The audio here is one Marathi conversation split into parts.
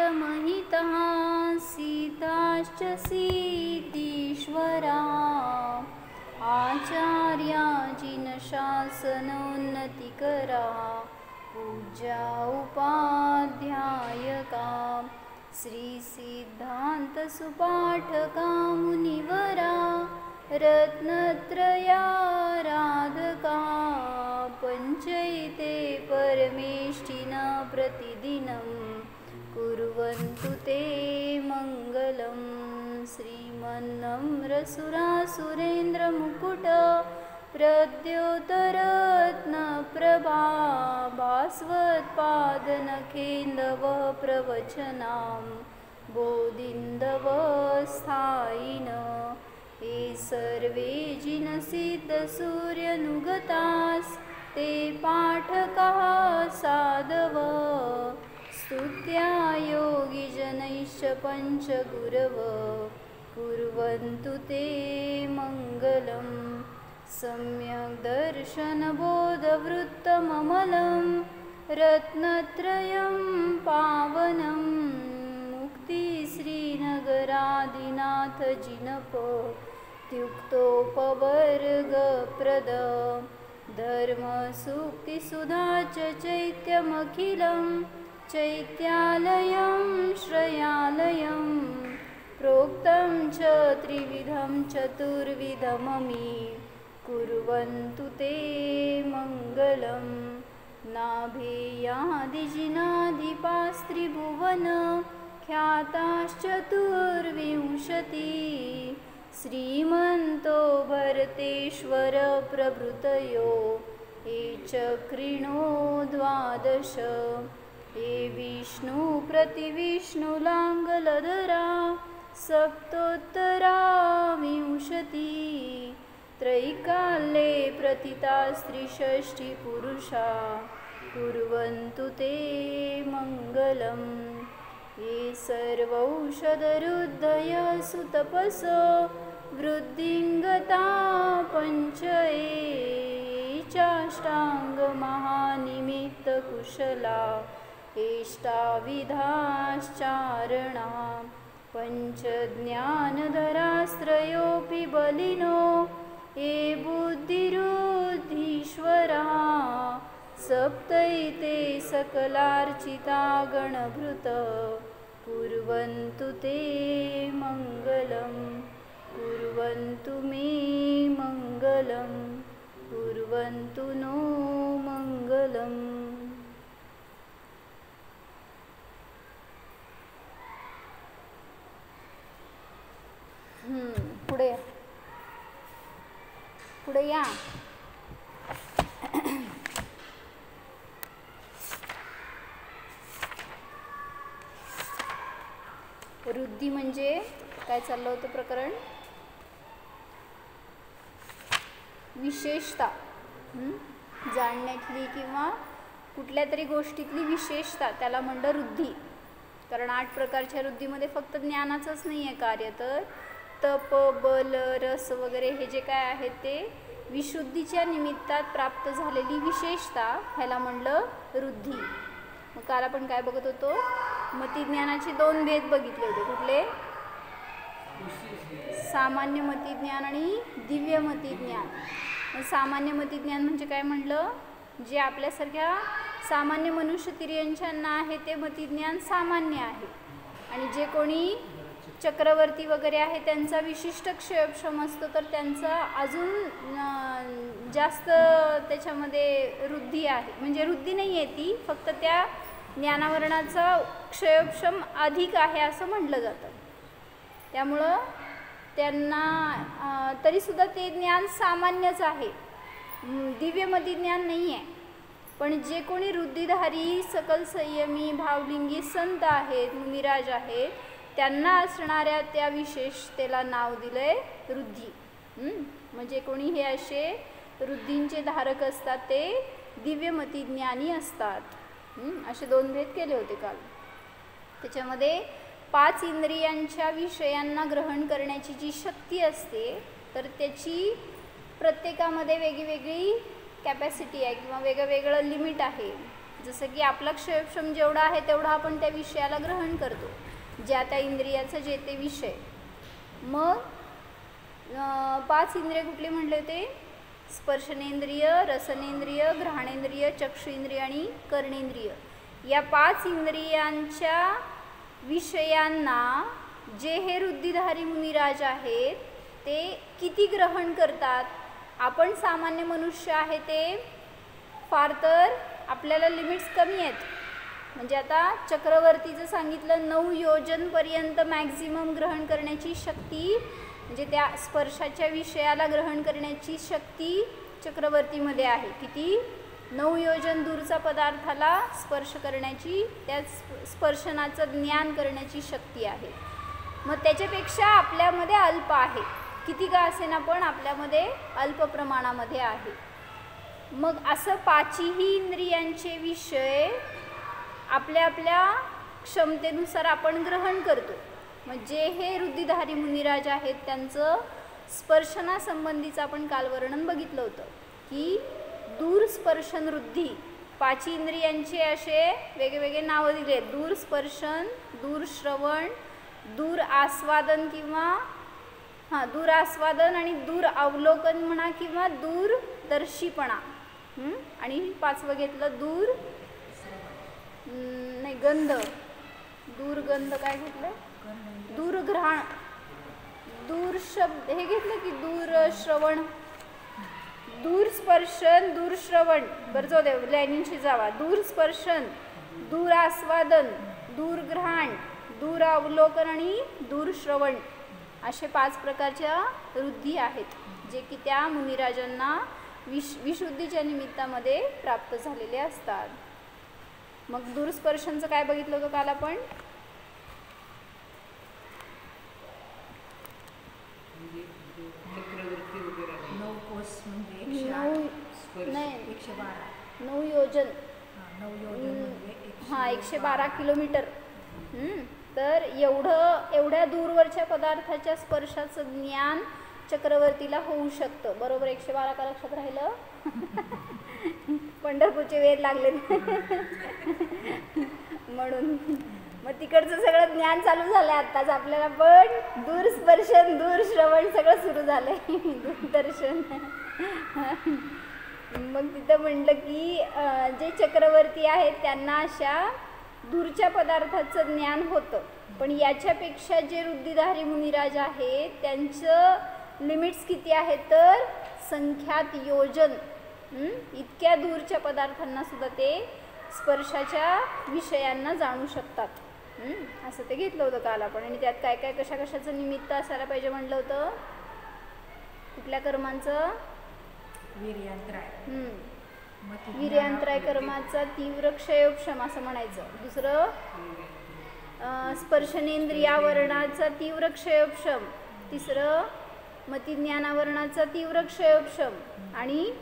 परमहितः सीताश्च सीतीश्वरा आचार्याजिनशासनोन्नतिकरा पूज्या उपाध्यायका श्रीसिद्धान्तसुपाठका मुनिवरा रत्नत्रयाराधका पञ्चैते परमेष्ठिना प्रतिदिनं कुर्वन्तु ते मङ्गलं श्रीमन्नम्रसुरासुरेन्द्रमुकुट प्रद्योतरत्नप्रभा भास्वत्पादनखेन्दवः प्रवचनां बोधिन्दवस्थायिन ये सर्वे जिनसिद्धसूर्यनुगतास् ते पाठकाः साधव स्तुत्या योगिजनैश्च पञ्चगुरव कुर्वन्तु ते मङ्गलं सम्यक् दर्शनबोधवृत्तममलं रत्नत्रयं पावनं मुक्तिश्रीनगरादिनाथ जिनप त्युक्तोपवर्गप्रद धर्मसूक्तिसुधा च चैत्यमखिलं चैत्यालयं श्रयालयं प्रोक्तं च त्रिविधं चतुर्विधममी कुर्वन्तु ते मङ्गलं नाभेयादिजिनाधिपास्त्रिभुवन ख्याताश्चतुर्विंशति श्रीमन्तो भरतेश्वर प्रभृतयो ये चक्रिणो द्वादश ये विष्णुप्रतिविष्णुलाङ्गलधरा सप्तोत्तरा विंशति त्रैकाल्ये प्रतितास्त्रिषष्टिपुरुषा कुर्वन्तु ते मङ्गलं ये सर्वौषधरुद्धय सुतपस वृद्धिङ्गता पञ्चये चाष्टाङ्गमहानिमित्तकुशला एष्टाविधाश्चारणा पञ्चज्ञानधरास्त्रयोऽपि बलिनो ये बुद्धिरुद्धीश्वरा सप्तैते सकलार्चिता गणभृत कुर्वन्तु ते मङ्गलं कुर्वन्तु मे मङ्गलं कुर्वन्तु नो मङ्गलम्। पुढे पुढे या। वृद्धी म्हणजे काय चाललं होतं प्रकरण? विशेषता, जाणण्यातली किंवा कुठल्या तरी गोष्टीतली विशेषता त्याला म्हणलं वृद्धी. कारण 8 प्रकारच्या वृद्धीमध्ये फक्त ज्ञानाचंच नाही आहे कार्य, तर तप, बल, रस वगैरे हे जे काय आहे ते विशुद्धीच्या निमित्तात प्राप्त झालेली विशेषता ह्याला म्हणलं वृद्धी. मग काल आपण काय बघत होतो? मतिज्ञानाचे 2 भेद बघितले होते. कुठले? सामान्य मतिज्ञान आणि दिव्य मतिज्ञान. सामान्य मतिज्ञान म्हणजे काय म्हणलं? जे आपल्यासारख्या सामान्य मनुष्य तिर्यंशांना आहे ते मतिज्ञान सामान्य आहे, आणि जे कोणी चक्रवर्ती वगैरे आहे त्यांचा विशिष्ट क्षयक्षम असतो, तर त्यांचा अजून जास्त त्याच्यामध्ये वृद्धी आहे. म्हणजे वृद्धी नाही आहे ती, फक्त त्या ज्ञानावरणाचा क्षयक्षम अधिक आहे असं म्हटलं जातं. त्यामुळं त्यांना तरीसुद्धा ते ज्ञान सामान्यच आहे, दिव्यमती ज्ञान नाही आहे. पण जे कोणी वृद्धिधारी, सकल संयमी, भावलिंगी संत आहेत, मुनिराज आहेत, त्यांना असणाऱ्या त्या विशेषतेला नाव दिलं आहे वृद्धी. म्हणजे कोणी हे असे वृद्धींचे धारक असतात ते दिव्यमती ज्ञानी असतात. असे 2 भेद केले होते काल. त्याच्यामध्ये 5 इंद्रियांच्या विषयांना ग्रहण करण्याची जी शक्ती असते, तर त्याची प्रत्येकामध्ये वेगळी कॅपॅसिटी आहे किंवा वेगळं लिमिट आहे. जसं की आपला क्षयोक्षम जेवढा आहे तेवढा आपण त्या विषयाला ग्रहण करतो, ज्या त्या इंद्रियाचं जे ते विषय. मग 5 इंद्रिय कुठली म्हटले होते? स्पर्शनेंद्रिय, रसनेंद्रिय, घ्राणेंद्रिय, चक्षुइंद्रिय आणि कर्णेंद्रिय. या 5 इंद्रियांच्या विषयांना जे हे रुद्धिधारी मुनिराज आहेत ते किती ग्रहण करतात? आपण सामान्य मनुष्य आहे ते फार तर आपल्याला लिमिट्स कमी आहेत. म्हणजे आता चक्रवर्तीचं सांगितलं 9 योजनपर्यंत मॅक्झिमम ग्रहण करण्याची शक्ती, म्हणजे त्या स्पर्शाच्या विषयाला ग्रहण करण्याची शक्ती चक्रवर्तीमध्ये आहे. किती? 9 योजन दूरचा पदार्थाला स्पर्श करण्याची, त्या स्पर्शनाचं ज्ञान करण्याची शक्ती आहे. मग त्याच्यापेक्षा आपल्यामध्ये अल्प आहे, किती का असेना पण आपल्यामध्ये अल्प प्रमाणामध्ये आहे. मग असं 5ही इंद्रियांचे विषय आपल्या आपल्या क्षमतेनुसार आपण ग्रहण करतो. म्हणजे हे रुद्धिधारी मुनिराज आहेत त्यांचं स्पर्शनासंबंधीचं आपण काल वर्णन बघितलं होतं की दूरस्पर्शन वृद्धी. 5 इंद्रियांचे असे वेगवेगळे नावं दिले: दूरस्पर्शन, दूरश्रवण, दूर आस्वादन किंवा दूर आस्वादन आणि दूर अवलोकन म्हणा किंवा दूरदर्शीपणा. आणि 5वं घेतलं दूर नाही गंध, दूरगंध काय घेतलं? दूरघ्राण, दूर शब्द हे घेतलं की दूरश्रवण, दूरस्पर्शन, दूरश्रवण. बरं जाऊ दे, लाईनींशी जावा. दूरस्पर्शन, दूर आस्वादन, दूरघ्राण, दूर अवलोकन आणि दूरश्रवण असे 5 प्रकारच्या वृद्धी आहेत जे की त्या मुनिराजांना विशुद्धीच्या निमित्तामध्ये प्राप्त झालेले असतात. मग दूरस्पर्शनचं काय बघितलं होतं काल आपण? नाही 9 योजन, 112 किलोमीटर. तर एवढ्या दूरवरच्या पदार्थाच्या स्पर्शाचं ज्ञान चक्रवर्तीला होऊ शकतं. बरोबर 112 का लक्षात राहिलं? पंढरपूरचे वेध लागले म्हणून. मग तिकडचं सगळं ज्ञान चालू झालं आत्ताच आपल्याला, पण दूरस्पर्शन, दूरश्रवण सगळं सुरू झालंय, दूरदर्शन. मग तिथं म्हणलं की जे चक्रवर्ती आहेत त्यांना अशा दूरच्या पदार्थाचं ज्ञान होतं. पण याच्यापेक्षा जे रुद्धिधारी मुनिराज आहेत त्यांचं लिमिट्स किती आहेत तर संख्यात योजन. इतक्या दूरच्या पदार्थांना सुद्धा ते स्पर्शाच्या विषयांना जाणू शकतात. असं ते घेतलं होतं काल आपण. आणि त्यात काय काय कशा कशाचं निमित्त असायला पाहिजे म्हणलं होतं? कुठल्या कर्मांचं? वीर्यांतराय कर्माचा तीव्र क्षयोक्षम असं म्हणायचं. दुसरं स्पर्शनेंद्रियावरणाचा तीव्र क्षयोक्षम. तिसरं मतिज्ञानावरणाचा तीव्र क्षयोक्षम. आणि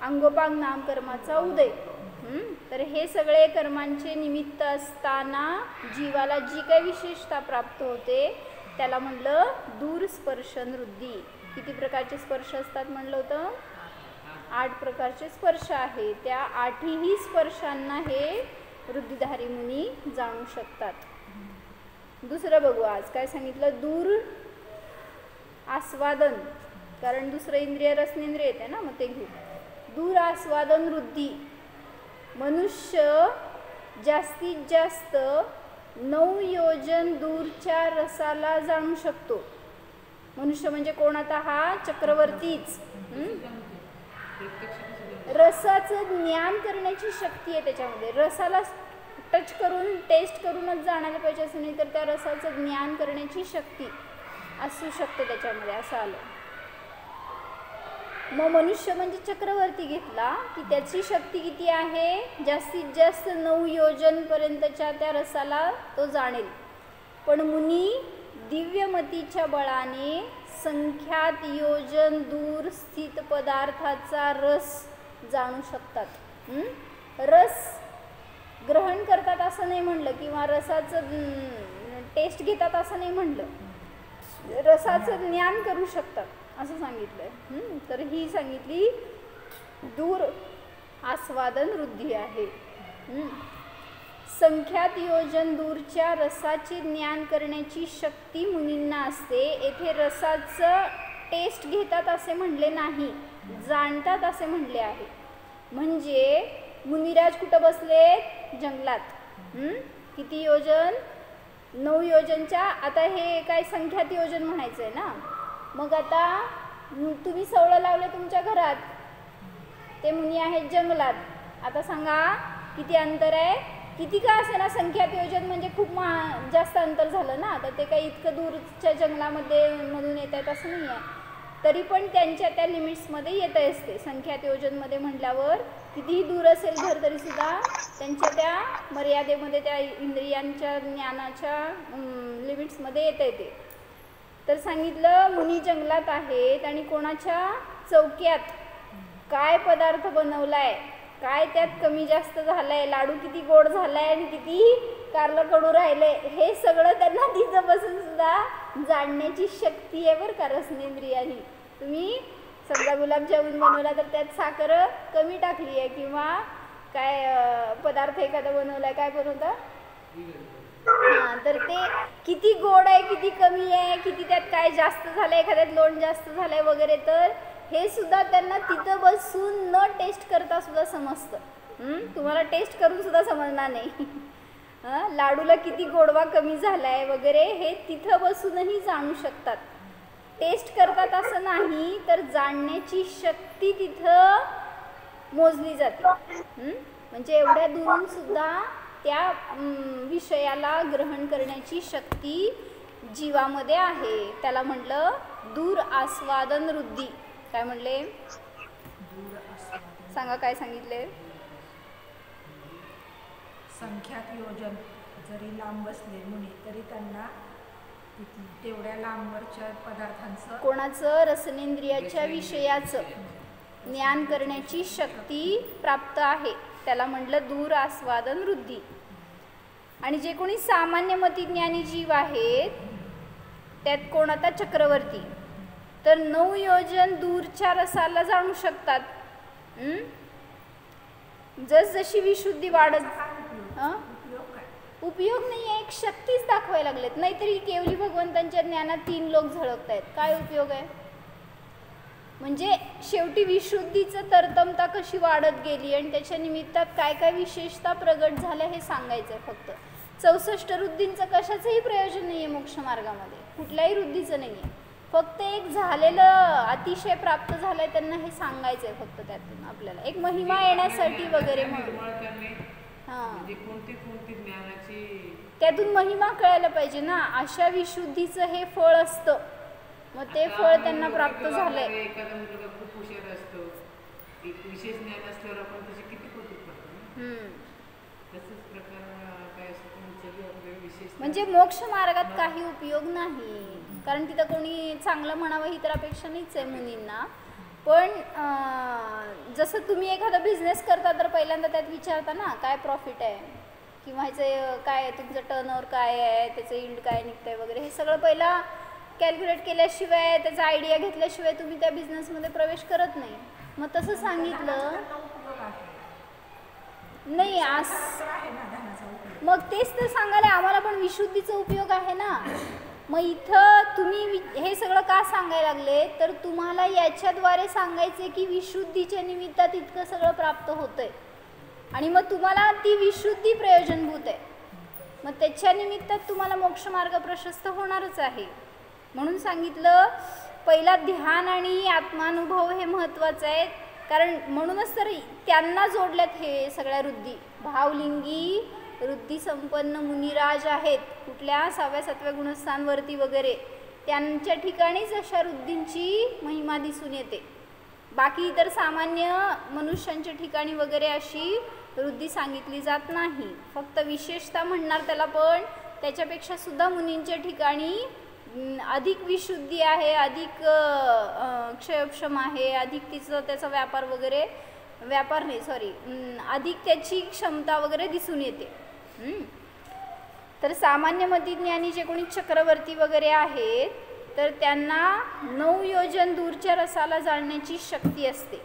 अंगोपांग नाम कर्माचा उदय. तर हे सगळे कर्मांचे निमित्त असताना जीवाला जी काही विशेषता प्राप्त होते त्याला म्हणलं दूरस्पर्शन वृद्धी. किती प्रकारचे स्पर्श असतात म्हणलं होतं? 8 प्रकारचे स्पर्श आहे. त्या 8ही स्पर्शांना हे रुद्धिधारी मुनी जाणू शकतात. दुसरं बघू आज काय सांगितलं? दूर आस्वादन, कारण दुसरं इंद्रिय रसनेंद्रिय येते ना, मग ते घेऊ. दूर आस्वादन वृद्धी. मनुष्य जास्तीत जास्त 9 योजन दूरच्या रसाला जाणू शकतो. मनुष्य म्हणजे कोण आता? हा चक्रवर्तीच. रसाचं ज्ञान करण्याची शक्ती आहे त्याच्यामध्ये. रसाला टच करून टेस्ट करूनच जाणायला पाहिजे असं नाही, तर त्या रसाचं ज्ञान करण्याची शक्ती असू शकते त्याच्यामध्ये, असं आलं. मग मनुष्य म्हणजे चक्रवर्ती घेतला की त्याची शक्ती किती आहे? जास्तीत जास्त 9 योजनपर्यंतच्या त्या रसाला तो जाणेल. पण मुनी दिव्यमतीच्या बळाने संख्यात योजन दूर स्थित पदार्थाचा रस जाणू शकतात. रस ग्रहण करतात असं नाही म्हणलं, किंवा रसाचं टेस्ट घेतात असं नाही म्हणलं, रसाचं ज्ञान करू शकतात असं सांगितलंय. तर ही सांगितली दूर आस्वादन वृद्धी आहे. संख्यात योजन दूरच्या रसाचे ज्ञान करण्याची शक्ती मुनींना असते. येथे रसाचं टेस्ट घेतात असे म्हणले नाही, जाणतात असे म्हणले आहे. म्हणजे मुनिराज कुठं बसले? जंगलात. किती योजन? 9 योजनच्या. आता हे काय संख्यात योजन म्हणायचं आहे ना. मग आता तुम्ही सवळं लावलं तुमच्या घरात, ते मुनी आहेत जंगलात. आता सांगा किती अंतर आहे? किती का असे ना, संख्यात योजन म्हणजे खूप जास्त अंतर झालं ना. तर ते काही इतकं दूरच्या जंगलामध्ये मधून येत आहेत असं नाही आहे. तरी पण त्यांच्या त्या लिमिट्समध्ये येत असते. संख्यात योजनमध्ये म्हटल्यावर कितीही दूर असेल घर तरीसुद्धा त्यांच्या त्या मर्यादेमध्ये, त्या इंद्रियांच्या ज्ञानाच्या लिमिट्समध्ये येता येते. तर सांगितलं मुनी जंगलात आहेत आणि कोणाच्या चौक्यात काय पदार्थ बनवलाय, काय त्यात कमी जास्त झालंय, लाडू किती गोड झालाय आणि किती कारलं कडू राहिले, हे सगळं त्यांना तिथं बसून सुद्धा जाणण्याची शक्ती आहे बरं का रसनेंद्रियानी. तुम्ही समजा गुलाबजामुन बनवला तर त्यात साखर कमी टाकली आहे, किंवा काय पदार्थ एखादा बनवलाय, काय बनवता, तर ते किती गोड आहे, किती कमी आहे, किती त्यात काय जास्त झालंय, एखाद्यात लोण जास्त झालंय वगैरे, तर हे सुद्धा त्यांना तिथं बसून न टेस्ट करता सुद्धा समजतं. तुम्हाला टेस्ट करून सुद्धा समजणार नाही. लाडूला किती गोडवा कमी झालाय वगैरे हे तिथं बसूनही जाणू शकतात. टेस्ट करतात असं नाही, तर जाणण्याची शक्ती तिथं मोजली जाते. म्हणजे एवढ्या दुरून सुद्धा त्या विषयाला ग्रहण करण्याची शक्ती जीवामध्ये आहे. त्याला म्हटलं दूर आस्वादन वृद्धी. काय म्हणले? सांगा काय सांगितले? संख्यात योजन जरी लांब बसले मुनी तरी त्यांना तेवढ्या लांबवरच्या पदार्थांचं, कोणाचं? रसनेंद्रियाच्या विषयाचं ज्ञान करण्याची शक्ती प्राप्त आहे. त्याला म्हटलं दूर आस्वादन वृद्धी. आणि जे कोणी सामान्य मतिज्ञानी जीव आहेत त्यात कोण? आता चक्रवर्ती. तर 9 योजन दूरच्या रसाला जाणू शकतात. जसजशी विशुद्धी वाढत, उपयोग नाही आहे, एक शक्तीच दाखवायला लागलेत. नाहीतरी केवली भगवंतांच्या ज्ञानात 3 लोक झळकत आहेत. काय उपयोग आहे? म्हणजे शेवटी विशुद्धीचं तरतमता कशी वाढत गेली आणि त्याच्या निमित्तात काय काय विशेषता प्रगट झाल्या हे सांगायचं आहे फक्त. 64 वृद्धींचं कशाचंही प्रयोजन नाही आहे मोक्षमार्गामध्ये, कुठल्याही वृद्धीचं नाही आहे. फक्त एक झालेलं अतिशय प्राप्त झालंय त्यांना हे सांगायचं आहे फक्त. त्यातून आपल्याला एक महिमा येण्यासाठी वगैरे म्हणून त्यातून महिमा कळायला पाहिजे ना. अशा विशुद्धीचं हे फळ असतं, मग ते फळ त्यांना प्राप्त झालंय. म्हणजे मोक्ष मार्गात काही उपयोग नाही, कारण तिथं कोणी चांगलं म्हणावं ही तर अपेक्षा नाहीच आहे मुनींना. पण जसं तुम्ही एखादा बिझनेस करता तर पहिल्यांदा त्यात विचारता ना काय प्रॉफिट आहे, किंवा ह्याचं काय आहे, तुमचं टर्नओव्हर काय आहे, त्याचं यील्ड काय निघतंय वगैरे, हे सगळं पहिला कॅल्क्युलेट केल्याशिवाय, त्याचा आयडिया घेतल्याशिवाय तुम्ही त्या बिझनेसमध्ये प्रवेश करत नाही. मग तसं सांगितलं नाही मग तेच तर सांगायला आम्हाला पण विशुद्धीचा उपयोग आहे ना. मग इथं तुम्ही हे सगळं का सांगायला लागले, तर तुम्हाला याच्याद्वारे सांगायचे की विशुद्धीच्या निमित्तात इतकं सगळं प्राप्त होतंय आणि मग तुम्हाला ती विशुद्धी प्रयोजनभूत आहे. मग त्याच्या निमित्तात तुम्हाला मोक्षमार्ग प्रशस्त होणारच आहे. म्हणून सांगितलं पहिला ध्यान आणि आत्मानुभव हे महत्त्वाचं आहे. कारण म्हणूनच तर त्यांना जोडल्यात हे सगळ्या वृद्धी. भावलिंगी वृद्धी संपन्न मुनिराज आहेत कुठल्या 6व्या 7व्या गुणस्थानवरती वगैरे, त्यांच्या ठिकाणीच अशा वृद्धींची महिमा दिसून येते. बाकी इतर सामान्य मनुष्यांच्या ठिकाणी वगैरे अशी वृद्धी सांगितली जात नाही. फक्त विशेषता म्हणणार त्याला, पण त्याच्यापेक्षा सुद्धा मुनींच्या ठिकाणी अधिक विशुद्धी आहे, अधिक क्षयक्षम आहे, अधिक तिचं त्याचा व्यापार वगैरे, व्यापार नाही सॉरी, अधिक त्याची क्षमता वगैरे दिसून येते. तर सामान्य मतिज्ञानी जे कोणी चक्रवर्ती वगैरे आहेत तर त्यांना 9 योजन दूरच्या रसाला जाणण्याची शक्ती असते.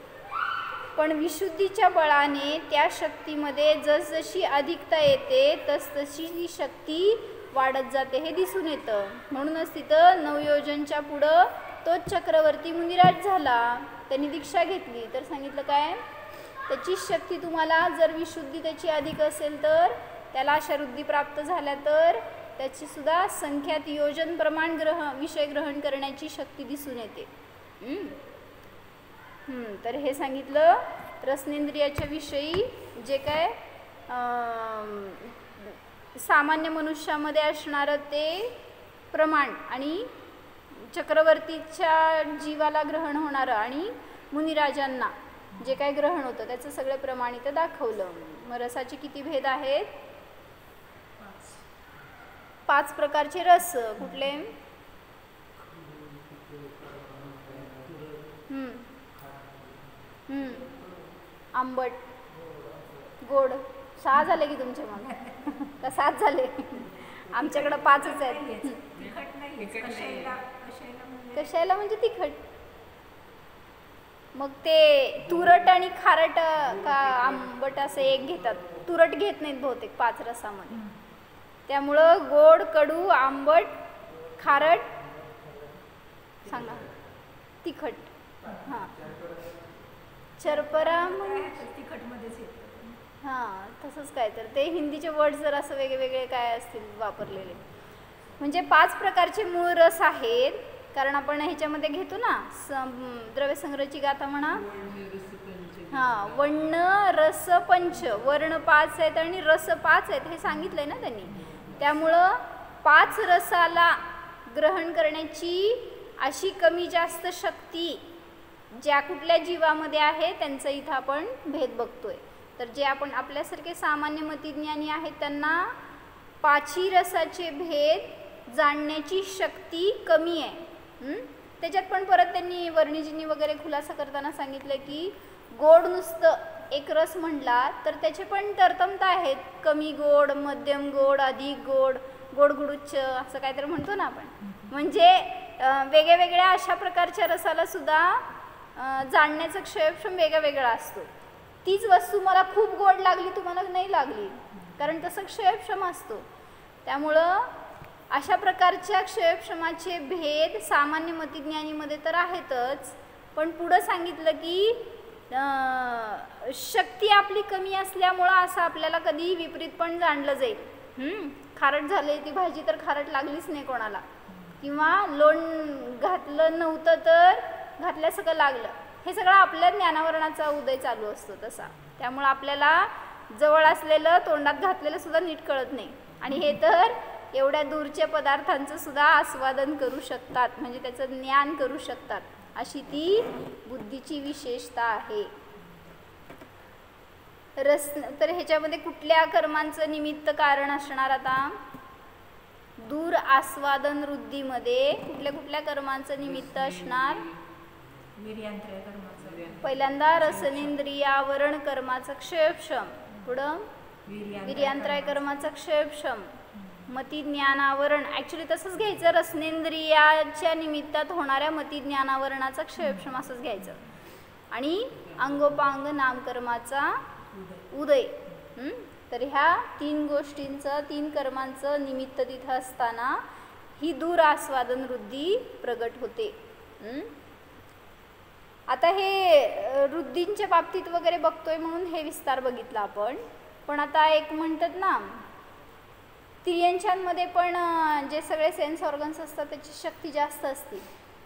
पण विशुद्धीच्या बळाने त्या शक्तीमध्ये जसजशी अधिकता येते तसतशी ती शक्ती वाढत जाते हे दिसून येतं. म्हणूनच तिथं नवयोजनच्या पुढं तोच चक्रवर्ती मुनिराज झाला. त्यांनी दीक्षा घेतली तर सांगितलं काय, त्याची शक्ती तुम्हाला जर विशुद्धी त्याची अधिक असेल तर त्याला अशा रुद्धी प्राप्त झाल्या तर त्याची सुद्धा संख्यात योजन प्रमाण विषय ग्रहण करण्याची शक्ती दिसून येते. तर हे सांगितलं रसनेंद्रियाच्या विषयी जे काय सामान्य मनुष्यामध्ये असणारं ते प्रमाण आणि चक्रवर्तीच्या जीवाला ग्रहण होणारं आणि मुनिराजांना जे काय ग्रहण होतं त्याचं सगळं प्रमाण इथं दाखवलं. मग रसाचे किती भेद आहेत? 5 प्रकारचे रस. कुठले? आंबट, गोड. 6 झाले की तुमचे मग का 7 झाले? आमच्याकडं 5च आहेत. कशाला म्हणजे तिखट. मग ते तुरट आणि खारट का आंबट असं एक घेतात, तुरट घेत नाहीत बहुतेक 5 रसामध्ये. त्यामुळं गोड, कडू, आंबट, खारट, सांगा तिखट. हां चरपरा तिखटमध्येच येतं. हां तसंच काय तर ते हिंदीचे वर्ड जर असं वेगळे काय असतील वापरलेले. म्हणजे 5 प्रकारचे मूळ रस आहेत. कारण आपण ह्याच्यामध्ये घेतो ना द्रव्यसंग्रहाची गाथा म्हणा. हां वर्ण रस पंच, वर्ण 5 आहेत आणि रस 5 आहेत हे सांगितलंय ना त्यांनी. त्यामुळं 5 रसाला ग्रहण करण्याची अशी कमी जास्त शक्ती ज्या कुठल्या जीवामध्ये आहे त्यांचा इथं आपण भेद बघतोय. तर जे आपण आपल्यासारखे सामान्य मतिज्ञानी आहेत त्यांना 5ही रसाचे भेद जाणण्याची शक्ती कमी आहे. त्याच्यात पण परत त्यांनी वर्णिजींनी वगैरे खुलासा करताना सांगितलं की गोड नुसतं एक रस म्हणला तर त्याचे पण तरतमता आहेत. कमी गोड, मध्यम गोड, अधिक गोड, गोड गुडुच्च असं काहीतरी म्हणतो ना आपण. म्हणजे वेगळ्या अशा प्रकारच्या रसाला सुद्धा जाणण्याचा क्षयक्षम वेगळा असतो. तीच वस्तू मला खूप गोड लागली तुम्हाला नाही लागली कारण तसं क्षयक्षम असतो. त्यामुळं अशा प्रकारच्या क्षयक्षमाचे भेद सामान्य मतिज्ञानीमध्ये तर आहेतच, पण पुढं सांगितलं की शक्ती आपली कमी असल्यामुळं असं आपल्याला कधी विपरीत पण जाणलं जाईल. खारट झाले ती भाजी तर खारट लागलीच नाही कोणाला, किंवा लोण घातलं नव्हतं तर घातल्यासारखं लागलं. हे सगळं आपल्या ज्ञानावरणाचा उदय चालू असतो तसा. त्यामुळं आपल्याला जवळ असलेलं तोंडात घातलेलं सुद्धा नीट कळत नाही आणि हे तर एवढ्या दूरच्या पदार्थांचं सुद्धा आस्वादन करू शकतात, म्हणजे त्याचं ज्ञान करू शकतात, अशी ती बुद्धीची विशेषता आहे. तर ह्याच्यामध्ये कुठल्या कर्मांचं निमित्त कारण असणार? आता दूर आस्वादन वृद्धीमध्ये कुठल्या कर्मांचं निमित्त असणार? पहिल्यांदा रसनेंद्रियावरण कर्माचा क्षयक्षम, पुढं वीर्यांतराय कर्माचा क्षयक्षम, मतिज्ञानावरण. ॲक्च्युली तसंच घ्यायचं, रसनेंद्रियाच्या निमित्तात होणाऱ्या मतिज्ञानावरणाचा क्षयक्षम असंच घ्यायचं, आणि अंगोपांग नामकर्माचा उदय. तर ह्या 3 गोष्टींचं 3 कर्मांचं निमित्त तिथं असताना ही दूर आस्वादन वृद्धी प्रगट होते. आता हे वृद्धींच्या बाबतीत वगैरे बघतोय म्हणून हे विस्तार बघितला आपण. पण आता एक म्हणतात ना तिर्यंशांमध्ये पण जे सगळे सेन्स ऑर्गन्स असतात त्याची शक्ती जास्त असते.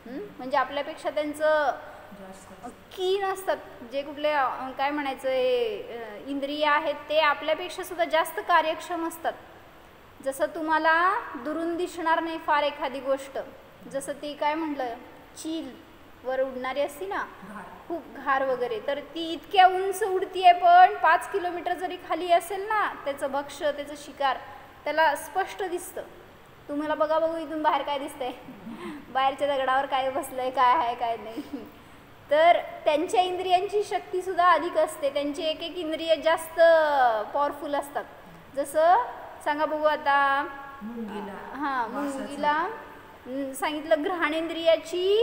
म्हणजे आपल्यापेक्षा त्यांचं कीन असतात, जे कुठले काय म्हणायचं इंद्रिय आहेत ते आपल्यापेक्षा सुद्धा जास्त कार्यक्षम असतात. जसं तुम्हाला दुरून दिसणार नाही फार एखादी गोष्ट, जसं ती काय म्हटलं चील वर उडणारी असती ना, खूप घार वगैरे, तर ती इतक्या उंच उडतीये पण 5 किलोमीटर जरी खाली असेल ना त्याचं भक्ष्य त्याचं शिकार त्याला स्पष्ट दिसतं. तुम्हाला बघू इथून बाहेर काय दिसतंय, बाहेरच्या दगडावर काय बसलंय, काय आहे काय नाही. तर त्यांच्या इंद्रियांची शक्ती सुद्धा अधिक असते, त्यांचे एक इंद्रिय जास्त पॉवरफुल असतात. जसं सांगा बघू आता, हां मुंगीला सांगितलं घ्राणेंद्रियाची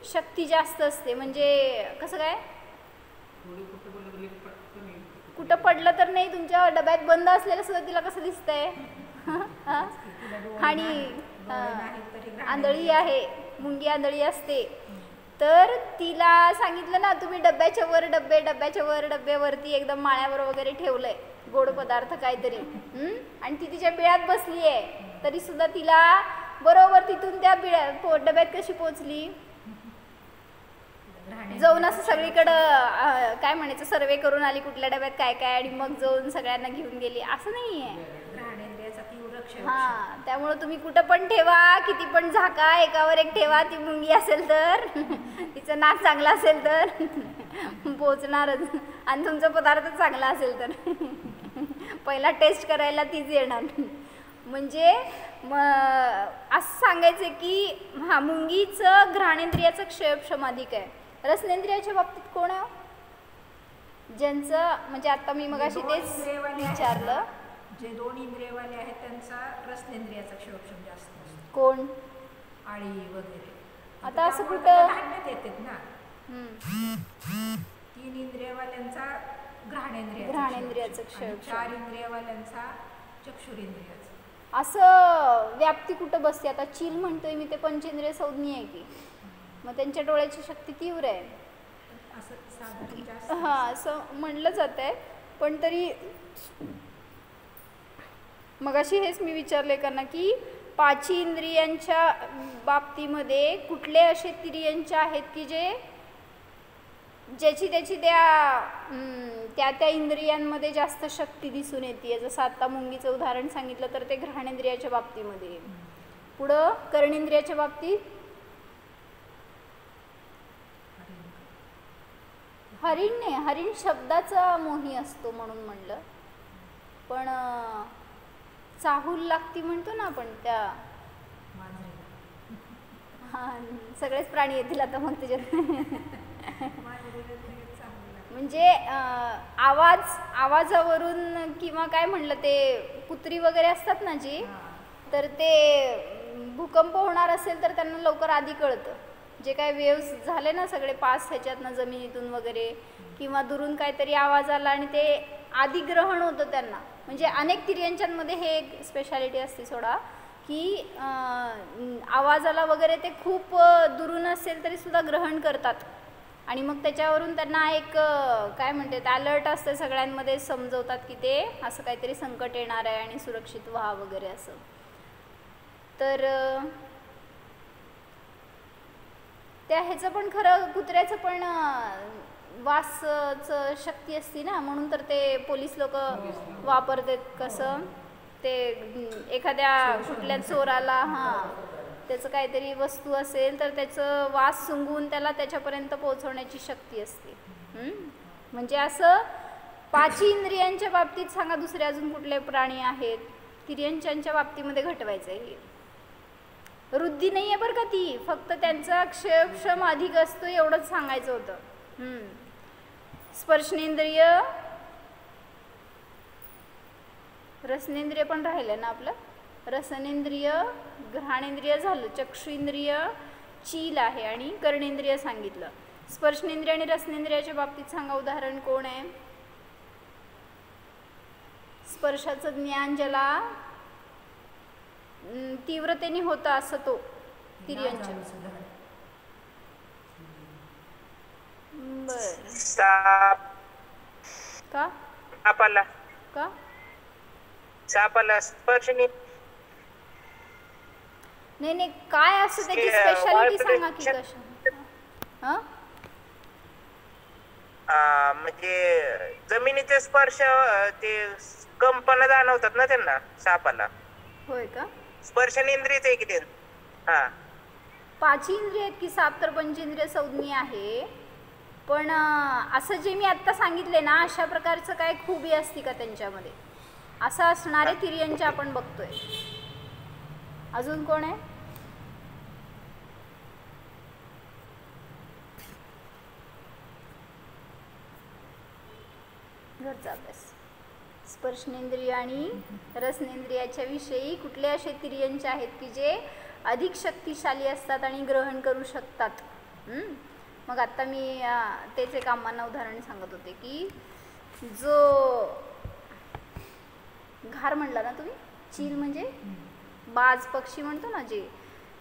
शक्ती जास्त असते. म्हणजे कसं काय, कुठं पडलं तर नाही, तुमच्या डब्यात बंद असलेलं सुद्धा तिला कसं दिसतंय. आणि आंधळी आहे, मुंगी आंधळी असते, तर तिला सांगितलं ना तुम्ही डब्याच्या वर डब्बे, डब्याच्या वर डब्यावरती एकदम माळ्यावर वगैरे ठेवलंय गोड पदार्थ काहीतरी, आणि ती तिच्या बिळात बसली आहे, तरी सुद्धा तिला बरोबर तिथून त्या डब्यात कशी पोचली, जाऊन असं सगळीकडं काय म्हणायचं सर्वे करून आली कुठल्या डब्यात काय काय, आणि मग जाऊन सगळ्यांना घेऊन गेली, असं नाही आहे. हां, त्यामुळं तुम्ही कुठं पण ठेवा, किती पण झाका, एकावर एक ठेवा, ती मुंगी असेल तर तिचं नाक चांगलं असेल तर पोचणारच, आणि तुमचा पदार्थ चांगला असेल तर पहिला टेस्ट करायला तीच येणार. म्हणजे असं सांगायचं की हा मुंगीचं घ्राणेंद्रियाचं क्षयक्षम अधिक आहे. रसनेंद्रियाच्या बाबतीत कोण आहे, ज्यांचं म्हणजे आता मी मगाशी तेच विचारलं, जे 2 इंद्रियवाले आहेत त्यांचा रसनेंद्रियाचा क्षयक्षम जास्त असतो. कोण, आळी वगैरे. आता असं कुठं धान्यात येतात ना. 3 इंद्रियवाल्यांचा घ्राणेंद्रियाचा क्षयक्षम, 4 इंद्रियवाल्यांचा चक्षुरेंद्रियाचा. असं व्याप्ती कुठं बसते. आता चील म्हणतोय मी, ते पंचेंद्रिय संज्ञा आहे की, मग त्यांच्या डोळ्याची शक्ती तीव्र आहे, हां असं म्हणलं जात आहे. पण तरी मगाशी हेच मी विचारले का ना की 5 इंद्रियांच्या बाबतीमध्ये कुठले असे तिर्यंच आहेत की ज्याची त्या इंद्रियांमध्ये जास्त शक्ती दिसून येते. जसं आता मुंगीचं उदाहरण सांगितलं तर ते घ्राणेंद्रियाच्या बाबतीमध्ये. पुढं कर्णेंद्रियाच्या बाबतीत हरिण नाही, हरिण शब्दाचा मोही असतो म्हणून म्हणलं, पण चाहूल लागती म्हणतो ना आपण त्या, हां सगळेच प्राणी येतील आता मग त्याच्यात. म्हणजे आवाजावरून किंवा काय म्हणलं ते कुत्री वगैरे असतात ना जी, तर ते भूकंप होणार असेल तर त्यांना लवकर आधी कळतं. जे काय वेव्स झाले ना सगळे पास ह्याच्यातनं जमिनीतून वगैरे, किंवा दुरून काहीतरी आवाज आला आणि ते आधी ग्रहण होतं त्यांना. म्हणजे अनेक तिर्यंचांमध्ये हे एक स्पेशालिटी असते सोडा, की आवाजाला वगैरे ते खूप दुरून असेल तरी सुद्धा ग्रहण करतात, आणि मग त्याच्यावरून त्यांना एक काय म्हणते अलर्ट असतं सगळ्यांमध्ये, समजवतात की ते असं काहीतरी संकट येणार आहे आणि सुरक्षित व्हा वगैरे असं. तर त्या ह्याचं पण खरं कुत्र्याचं पण वासचं शक्ती असते ना, म्हणून तर ते पोलीस लोक वापरतात. कसं ते एखाद्या कुठल्या चोराला त्याचं काहीतरी वस्तू असेल तर त्याचं वास सुंगून त्याला त्याच्यापर्यंत पोहोचवण्याची शक्ती असते. म्हणजे असं 5 इंद्रियांच्या बाबतीत सांगा, दुसरे अजून कुठले प्राणी आहेत तिर्यंचांच्या बाबतीमध्ये घटवायचं आहे. वृद्धी नाही आहे बरं का ती, फक्त त्यांचा क्षयक्षम अधिक असतो एवढंच सांगायचं होतं. स्पर्शनेंद्रिय, रसनेंद्रिय पण राहिलं ना आपलं, रसनेंद्रिय, घ्राणेंद्रिय झालं, चक्षुंद्रिय, चील आहे, आणि कर्णेंद्रिय सांगितलं. स्पर्शनेंद्रिय आणि रसनेंद्रियाच्या बाबतीत सांगा उदाहरण कोण आहे. स्पर्शाचं ज्ञान ज्याला तीव्रतेने होतं असं तो तिर्यंच. का का सापाला स्पर्शने नाही काय असं त्याची स्पेशालिटी सांगा की कशा. म्हणजे जमिनीचे स्पर्श ते कंपन जाणवतात ना त्यांना सापाला. होय का, स्पर्शनेंद्रियच आहे की ते. हा 5 इंद्रिय आहेत की साप, तर पंचेंद्रिय संज्ञा आहे. पण असं जे मी आत्ता सांगितले ना, अशा प्रकारचं काय खूबी असती का त्यांच्यामध्ये, असं असणारे तिर्यंच आपण बघतोय. अजून कोण आहे. घरचा अभ्यास. स्पर्शनेंद्रिय आणि रसनेंद्रियाच्या विषयी कुठले असे तिर्यंच आहेत की जे अधिक शक्तिशाली असतात आणि ग्रहण करू शकतात. मग आता मी तेच एक आम्हाला उदाहरण सांगत होते की जो घार म्हणला ना तुम्ही, चील म्हणजे बाज पक्षी म्हणतो ना, जे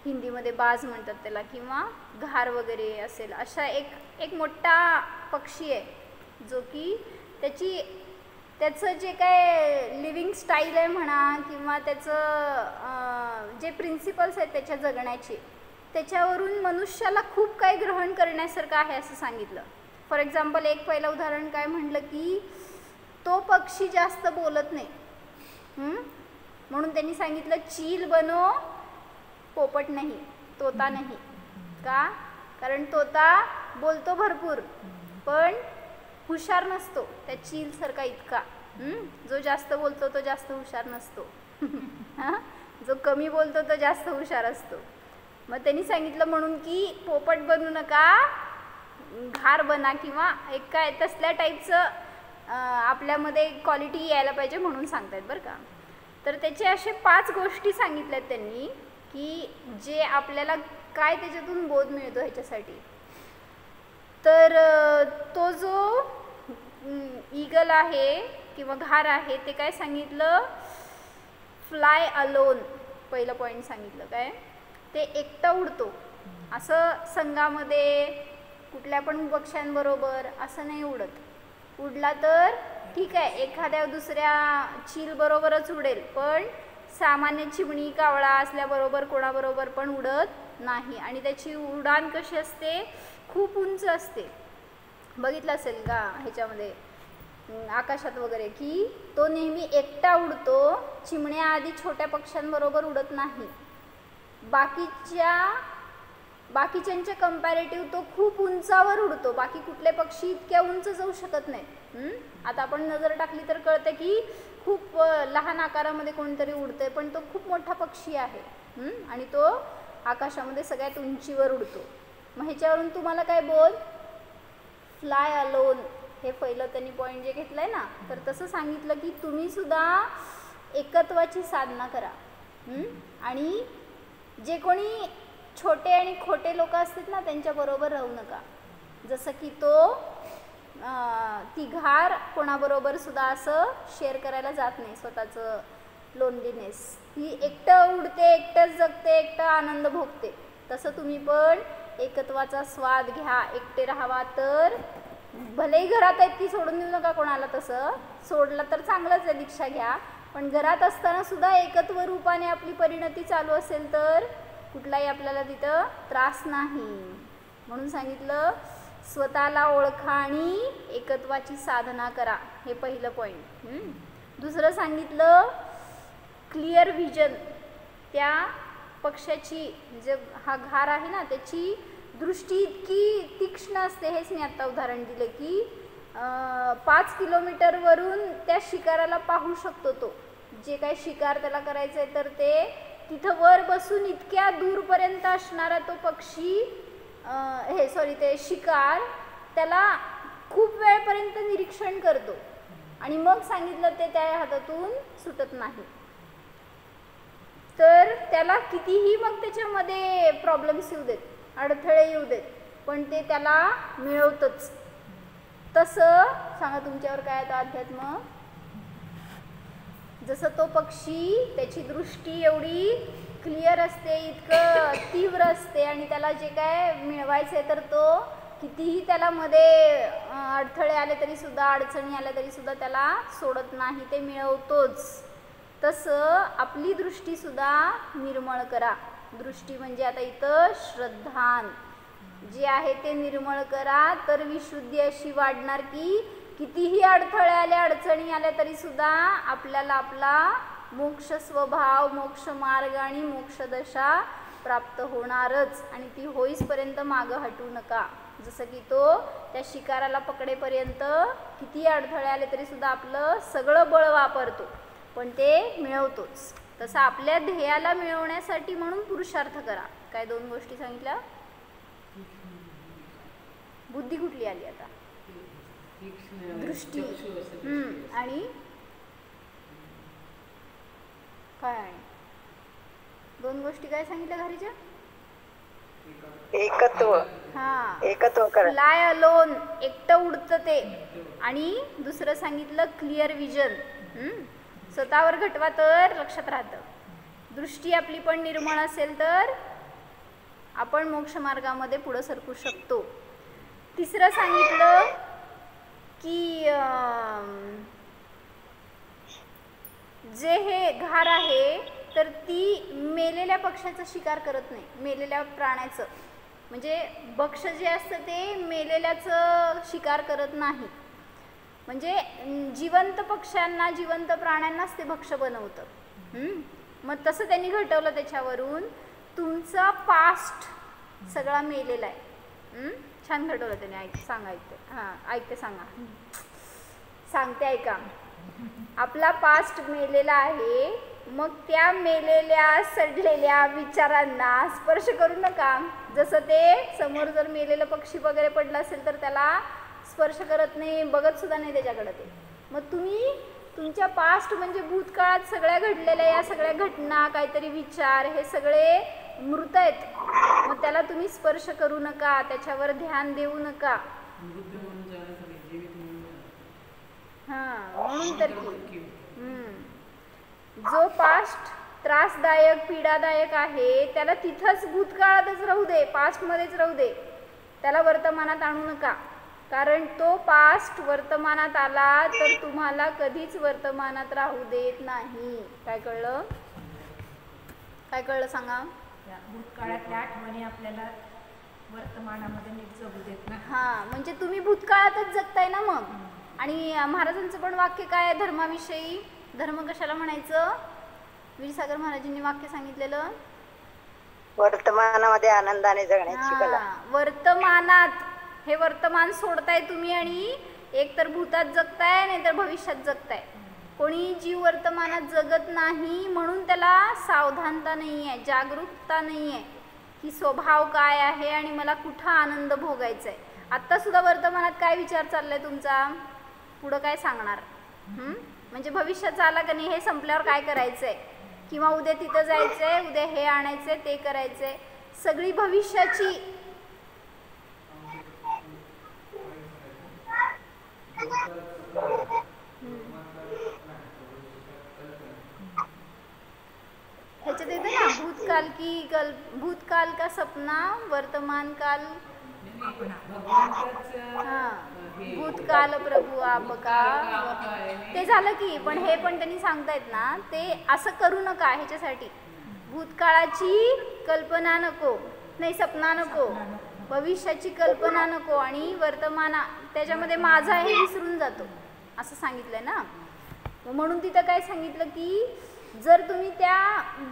हिंदीमध्ये बाज म्हणतात त्याला, किंवा घार वगैरे असेल, अशा एक मोठा पक्षी आहे जो की त्याचं जे काय लिव्हिंग स्टाईल आहे म्हणा, किंवा त्याचं जे प्रिन्सिपल्स आहेत त्याच्या जगण्याचे, त्याच्यावरून मनुष्याला खूप काही ग्रहण करण्यासारखं आहे असं सांगितलं. फॉर एक्झाम्पल एक पहिलं उदाहरण काय म्हटलं की तो पक्षी जास्त बोलत नाही, म्हणून त्यांनी सांगितलं चील बनो पोपट नाही, तोता नाही. का? कारण तोता बोलतो भरपूर पण हुशार नसतो त्या चीलसारखा इतका. जो जास्त बोलतो तो जास्त हुशार नसतो. जो कमी बोलतो तो जास्त हुशार असतो. मग त्यांनी सांगितलं म्हणून की पोपट बनू नका, घार बना, किंवा एक काय तसल्या टाईपचं आपल्यामध्ये क्वालिटी यायला पाहिजे म्हणून सांगतायत बरं का. तर त्याचे असे 5 गोष्टी सांगितल्यात त्यांनी की जे आपल्याला काय त्याच्यातून बोध मिळतो ह्याच्यासाठी. तर तो जो ईगल आहे किंवा घार आहे ते काय सांगितलं, फ्लाय अलोन. पहिलं पॉईंट सांगितलं काय, ते एकटा उडतो, असं संघामध्ये कुठल्या पण पक्ष्यांबरोबर असं नाही उडत. उडला तर ठीक आहे, एखाद्या दुसऱ्या चील बरोबरच उडेल, पण सामान्य चिमणी कावळा असल्याबरोबर कोणाबरोबर पण उडत नाही. आणि त्याची उडान कशी असते, खूप उंच असते. बघितलं असेल का ह्याच्यामध्ये आकाशात वगैरे की तो नेहमी एकटा उडतो. चिमण्या आधी छोट्या पक्ष्यांबरोबर उडत नाही. बाकीच्यांच्या कंपॅरेटिव्ह तो खूप उंचावर उडतो. बाकी कुठले पक्षी इतक्या उंच जाऊ शकत नाहीत. आता आपण नजर टाकली तर कळतं की खूप लहान आकारामध्ये कोणतरी उडतंय, पण तो खूप मोठा पक्षी आहे आणि तो आकाशामध्ये सगळ्यात उंचीवर उडतो. मग ह्याच्यावरून तुम्हाला काय बोल, फ्लाय अलोन हे पहिलं त्यांनी पॉईंट जे घेतलंय ना, तर तसं सांगितलं की तुम्ही सुद्धा एकत्वाची साधना करा. आणि जे कोणी छोटे आणि खोटे लोक असतात ना त्यांच्याबरोबर राहू नका. जसं की ती घार कोणाबरोबर सुद्धा असं शेअर करायला जात नाही स्वतःचं लोनलीनेस. ती एकटं उडते, एकटंच जगते, एकटं आनंद भोगते. तसं तुम्ही पण एकत्वाचा स्वाद घ्या. एकटे राहावा तर भलेही घरात आहेत ती सोडून देऊ नका कोणाला. तसं सोडलं तर चांगलंच आहे, दीक्षा घ्या, पण घरात असताना सुद्धा एकत्व रूपाने आपली परिणती चालू असेल तर कुठलाही आपल्याला तिथं त्रास नाही. म्हणून सांगितलं स्वतःला ओळखा आणि एकत्वाची साधना करा. हे पहिलं पॉईंट. दुसरं सांगितलं क्लिअर व्हिजन. त्या पक्षाची जे हा घार आहे ना त्याची दृष्टी इतकी तीक्ष्ण असते. हेच मी आत्ता उदाहरण दिलं की 5 किलोमीटरवरून त्या शिकाराला पाहू शकतो. तो जे काही शिकार त्याला करायचं आहे तर ते तिथं वर बसून इतक्या दूरपर्यंत असणारा तो पक्षी ते शिकार त्याला खूप वेळपर्यंत निरीक्षण करतो आणि मग सांगितलं ते त्या हातातून सुटत नाही. तर त्याला कितीही मग त्याच्यामध्ये प्रॉब्लेम्स येऊ देत, अडथळे येऊ देत, पण ते त्याला मिळवतच. तसं सांगा तुमच्यावर काय आता अध्यात्म. जसं तो पक्षी त्याची दृष्टी एवढी क्लिअर असते, इतकं तीव्र असते आणि त्याला जे काय मिळवायचं आहे तर तो कितीही त्याला मध्ये अडथळे आले तरी सुद्धा, अडचणी आल्या तरी सुद्धा त्याला सोडत नाही, ते मिळवतोच. तसं आपली दृष्टीसुद्धा निर्मळ करा. दृष्टी म्हणजे आता इथं श्रद्धान जे आहे ते निर्मळ करा, तर विशुद्धी अशी वाढणार की कितीही अडथळे आले, अडचणी आल्या तरी सुद्धा आपल्याला आपला मोक्ष स्वभाव, मोक्ष मार्ग आणि मोक्षदशा प्राप्त होणारच. आणि ती होईसपर्यंत मागं हटू नका. जसं की तो त्या शिकाराला पकडेपर्यंत कितीही अडथळे आले तरी सुद्धा आपलं सगळं बळ वापरतो, पण ते मिळवतोच. तसं आपल्या ध्येयाला मिळवण्यासाठी म्हणून पुरुषार्थ करा. काय 2 गोष्टी सांगितल्या. बुद्धी कुठली आली आता, दृष्टी आणि काय, 2 गोष्टी काय सांगितल्या घरीच्या. एकत्व हा, एकत्व करा. फ्लाय अलोन, एकटं उडतं ते. आणि दुसरं सांगितलं क्लिअर विजन, स्वतःवर घटवा तर लक्षात राहतं. दृष्टी आपली पण निर्मळ असेल तर आपण मोक्षमार्गामध्ये पुढं सरकू शकतो. तिसरं सांगितलं की जे हे घार आहे तर ती मेलेल्या पक्ष्याचा शिकार करत नाही, मेलेल्या प्राण्याचं. म्हणजे भक्ष जे असतं ते मेलेल्याचं शिकार करत नाही. म्हणजे जिवंत पक्ष्यांना, जिवंत प्राण्यांनाच ते भक्ष बनवतं. मग तसं त्यांनी घटवलं त्याच्यावरून. तुमचा पास्ट सगळा मेलेला आहे. छान घटवलं त्याने. ऐकते हां, ऐकते, सांगते ऐका. आपला पास्ट मेलेला आहे. मग त्या मेलेल्या सडलेल्या विचारांना स्पर्श करू नका. जसं ते समोर जर मेलेलं पक्षी वगैरे पडलं असेल तर त्याला स्पर्श करत नाही, बघत सुद्धा नाही त्याच्याकडे ते. मग तुम्ही तुमच्या पास्ट म्हणजे भूतकाळात सगळ्या घडलेल्या या सगळ्या घटना, काहीतरी विचार, हे सगळे मृत आहेत. मग त्याला तुम्ही स्पर्श करू नका, त्याच्यावर ध्यान देऊ नका. हां, म्हणून तर की जो पास्ट त्रासदायक, पीडादायक आहे त्याला तिथंच भूतकाळातच राहू दे, पास्टमध्येच राहू दे. त्याला वर्तमानात आणू नका. कारण तो पास्ट वर्तमानात आला तर तुम्हाला कधीच वर्तमानात राहू देत नाही. काय कळलं? काय कळलं सांगा? भूतकाळातल्या आठवणी आपल्याला वर्तमानामध्ये नीट जगू देत नाही. हां, म्हणजे तुम्ही भूतकाळातच जगताय ना मग. आणि महाराजांचं पण वाक्य काय आहे धर्माविषयी? धर्म कशाला म्हणायचं? वीरसागर महाराजांनी वाक्य सांगितलेलं, वर्तमानामध्ये आनंदाने जगण्याची कला. वर्तमानात, हे वर्तमान सोडताय तुम्ही आणि एक तर भूतात जगताय नाही तर भविष्यात जगताय. कोणी जीव वर्तमानात जगत नाही म्हणून त्याला सावधानता नाही आहे, जागरूकता नाही आहे की स्वभाव काय आहे आणि मला कुठं आनंद भोगायचा आहे. आत्तासुद्धा वर्तमानात काय विचार चाललाय तुमचा, पुढं काय सांगणार. म्हणजे भविष्याचा आला का नाही, हे संपल्यावर काय करायचं आहे, किंवा उद्या तिथं जायचं आहे, उद्या हे आणायचं आहे, ते करायचं आहे. सगळी भविष्याची ह्याच्यात येतं ना, भूतकाल का सपना, वर्तमान काल, हां, भूतकाल प्रभू आपका. ते झालं की, पण हे पण त्यांनी सांगतायत ना, ते असं करू नका. ह्याच्यासाठी भूतकाळाची कल्पना नको, नाही सपना नको, भविष्याची कल्पना नको, आणि वर्तमाना त्याच्यामध्ये माझा हे विसरून जातो असं सांगितलंय ना. म्हणून तिथं काय सांगितलं की जर तुम्ही त्या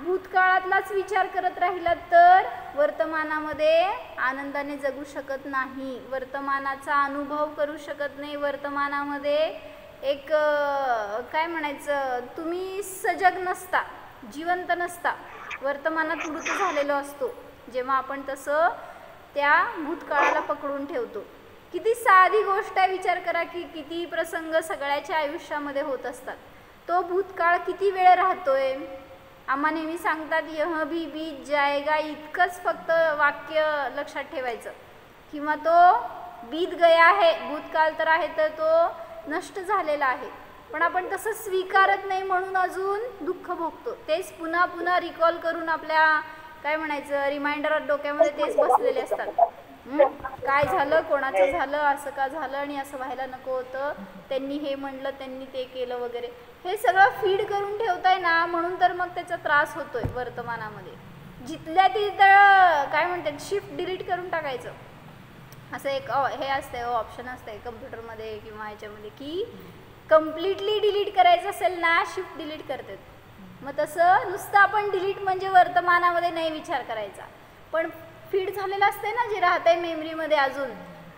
भूतकाळातलाच विचार करत राहिलात तर वर्तमानामध्ये आनंदाने जगू शकत नाही, वर्तमानाचा अनुभव करू शकत नाही. वर्तमानामध्ये एक काय म्हणायचं, तुम्ही सजग नसता, जिवंत नसता, वर्तमानात मृत झालेलो असतो जेव्हा आपण तसं त्या भूतकाळाला पकडून ठेवतो. किती साधी गोष्ट आहे, विचार करा की किती प्रसंग सगळ्याच्या आयुष्यामध्ये होत असतात. तो भूतकाळ किती वेळ राहतोय. आम्हा नेहमी सांगतात यह भी बीत जाएगा, इतकंच फक्त वाक्य लक्षात ठेवायचं. किंवा तो बीत गया आहे, भूतकाळ तर आहे तर तो नष्ट झालेला आहे. पण आपण तसं स्वीकारत नाही म्हणून अजून दुःख भोगतो. तेच पुन्हा पुन्हा रिकॉल करून आपल्या काय म्हणायचं रिमाइंडर डोक्यामध्ये तेच बसलेले असतात. काय झालं, कोणाचं झालं, असं का झालं, आणि असं व्हायला नको होतं, त्यांनी हे म्हणलं, त्यांनी ते केलं वगैरे, हे सगळं फीड करून ठेवताय ना. म्हणून तर मग त्याचा त्रास होतोय वर्तमानामध्ये. जिथल्या तिथं काय म्हणतात शिफ्ट डिलीट करून टाकायचं. असं एक हे असतंय, ऑप्शन असतंय कम्प्युटरमध्ये किंवा ह्याच्यामध्ये की कम्प्लिटली डिलीट करायचं असेल ना, शिफ्ट डिलीट करतात. मग तसं नुसतं आपण डिलीट म्हणजे वर्तमानामध्ये नाही विचार करायचा, पण फीड झालेलं असतंय ना जे राहतंय मेमरीमध्ये अजून,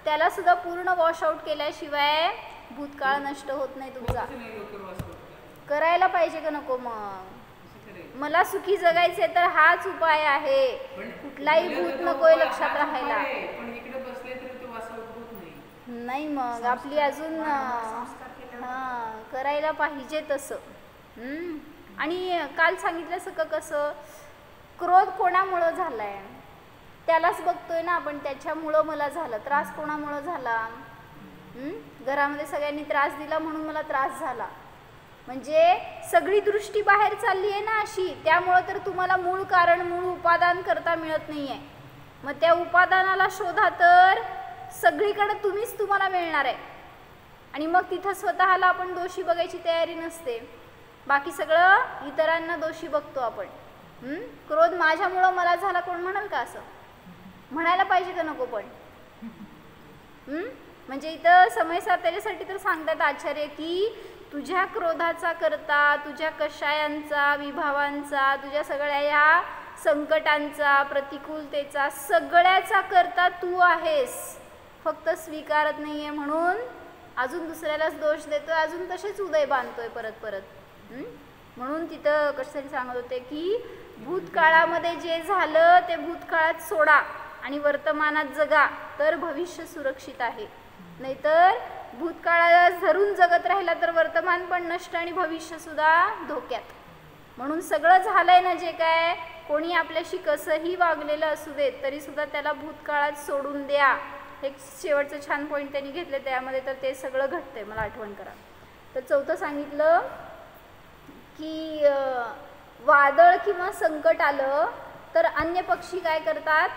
त्याला सुद्धा पूर्ण वॉश आउट केल्याशिवाय भूतकाळ नष्ट होत नाही तुमचा. करायला पाहिजे का नको? मग मला सुखी जगायचे तर हाच उपाय आहे. कुठलाही भूत नकोय लक्षात राहायला. नाही मग आपली अजून हां करायला पाहिजे तसं. आणि काल सांगितलं सगळं कसं क्रोध कोणामुळं झालाय, त्यालाच बघतोय ना आपण, त्याच्यामुळं मला झालं. त्रास कोणामुळं झाला? घरामध्ये सगळ्यांनी त्रास दिला म्हणून मला त्रास झाला. म्हणजे सगळी दृष्टी बाहेर चालली आहे ना अशी, त्यामुळं तर तुम्हाला मूळ कारण, मूळ उपादान करता मिळत नाही आहे. मग त्या उपादानाला शोधा तर सगळीकडे तुम्हीच तुम्हाला मिळणार आहे. आणि मग तिथं स्वतःला आपण दोषी बघायची तयारी नसते, बाकी सगळं इतरांना दोषी बघतो आपण. क्रोध माझ्यामुळं मला झाला, कोण म्हणाल का असं? म्हणायला पाहिजे का नको? पण म्हणजे इथं समय साधण्यासाठी तर सांगतात आचार्य की तुझ्या क्रोधाचा करता, तुझ्या कषायांचा, विभावांचा, तुझ्या सगळ्या या संकटांचा, प्रतिकूलतेचा, सगळ्याचा करता तू आहेस, फक्त स्वीकारत नाही आहे म्हणून अजून दुसऱ्यालाच दोष देतोय, अजून तसेच उदय बांधतोय परत परत. म्हणून तिथं कशासाठी सांगत होते की भूतकाळामध्ये जे झालं ते भूतकाळात सोडा आणि वर्तमानात जगा, तर भविष्य सुरक्षित आहे. नाहीतर भूतकाळाला धरून जगत राहिला तर वर्तमान पण नष्ट आणि भविष्यसुद्धा धोक्यात. म्हणून सगळं झालंय ना जे काय, कोणी आपल्याशी कसंही वागलेलं असू देत तरीसुद्धा त्याला भूतकाळात सोडून द्या. एक शेवटचं छान पॉईंट त्यांनी घेतले त्यामध्ये, तर ते सगळं घडतंय, मला आठवण करा. तर चौथं सांगितलं की वादळ किंवा संकट आलं तर अन्य पक्षी काय करतात?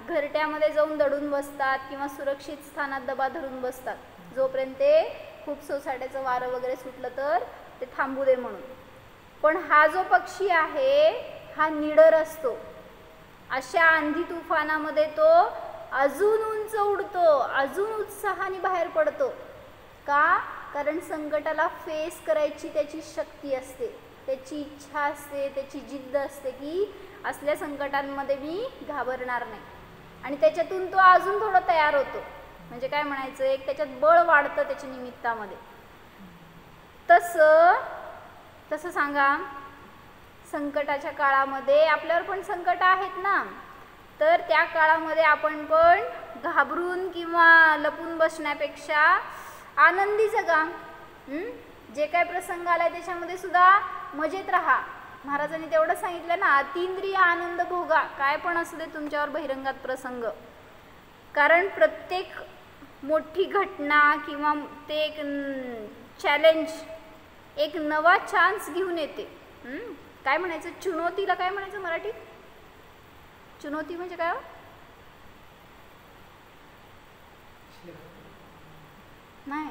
घरट्यामध्ये जाऊन दडून बसतात किंवा सुरक्षित स्थानात दबा धरून बसतात, जोपर्यंत ते खूप सोसाट्याचं वारं वगैरे सुटलं तर ते थांबू दे म्हणून. पण हा जो पक्षी आहे हा निडर असतो. अशा आंधी तुफानामध्ये तो अजून उंच उडतो, अजून उत्साहाने बाहेर पडतो. का? कारण संकटाला फेस करायची त्याची शक्ती असते, त्याची इच्छा असते, त्याची जिद्द असते की असल्या संकटांमध्ये मी घाबरणार नाही. आणि त्याच्यातून तो अजून थोडं तयार होतो. म्हणजे काय म्हणायचं, एक त्याच्यात बळ वाढतं त्याच्या निमित्तामध्ये. तसं सांगा, संकटाच्या काळामध्ये आपल्यावर पण संकट आहेत ना, तर त्या काळामध्ये आपण पण घाबरून किंवा लपून बसण्यापेक्षा आनंदी जगा. जे काय प्रसंग आलाय त्याच्यामध्ये सुद्धा मजेत राहा. महाराजांनी तेवढं सांगितलं ना, अतींद्रिय आनंद भोगा, काय पण असू दे तुमच्यावर बहिरंगात प्रसंग. कारण प्रत्येक मोठी घटना किंवा ते एक चॅलेंज, एक नवा चान्स घेऊन येते. काय म्हणायचं, चुनौतीला काय म्हणायचं मराठीत? चुनौती म्हणजे काय? नाही,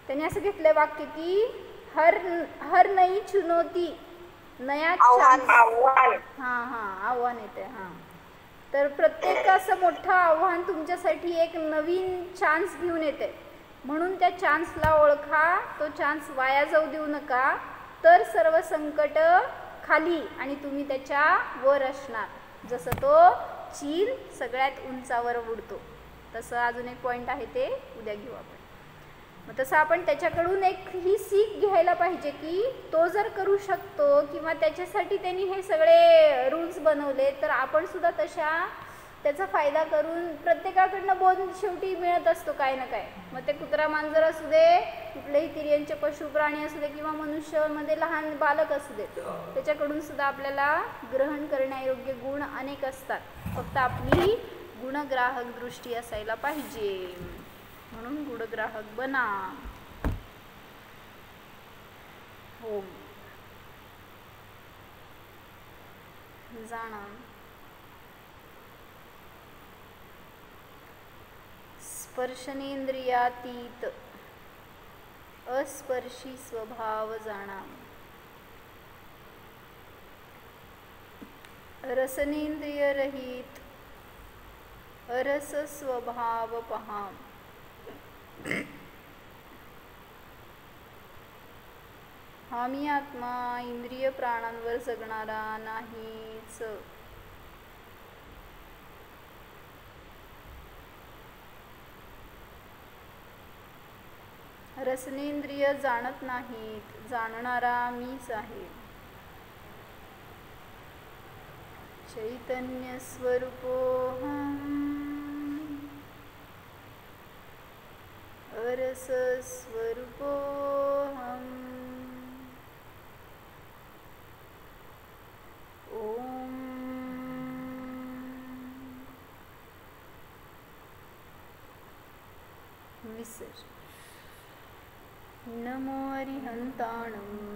त्यांनी असं घेतलंय वाक्य की हर नई चुनौती नया चान्स. आव्हान येते. तर प्रत्येक असं मोठं आव्हान तुमच्यासाठी एक नवीन चान्स घेऊन येते. म्हणून त्या चान्सला ओळखा, तो चान्स वाया जाऊ देऊ नका, तर सर्व संकट खाली आणि तुम्ही त्याच्या वर असणार. जसं तो चील सगळ्यात उंचावर उडतो, तसं अजून एक पॉईंट आहे, ते उद्या घेऊ आपण. मग तसं आपण त्याच्याकडून एक ही सीख घ्यायला पाहिजे की तो जर करू शकतो किंवा त्याच्यासाठी त्यांनी हे सगळे रूल्स बनवले, तर आपण सुद्धा त्याचा फायदा करून प्रत्येकाकडनं बोध शेवटी मिळत असतो काय ना काय. मग ते कुत्रा मांजर असू दे, कुठलेही तिर्यंचे पशु प्राणी असू दे किंवा मनुष्यामध्ये लहान बालक असू दे, त्याच्याकडून सुद्धा आपल्याला ग्रहण करण्यायोग्य गुण अनेक असतात. फक्त आपली गुणग्राहक दृष्टी असायला पाहिजे. म्हणून गुणग्राहक बना. हो जाणा. स्पर्शनेंद्रियातीत अस्पर्शी स्वभाव जाणा. रसनेंद्रिय रहित अरस स्वभाव पहा. हा मी आत्मा इंद्रिय प्राणांवर जगणारा नाहीच. रसनेंद्रिय जाणत नाहीत, जाणणारा मीच आहे. चैतन्य स्वरूपोऽहम् अरस स्वरूपोऽहम्. ओम नमो अरिहंताणं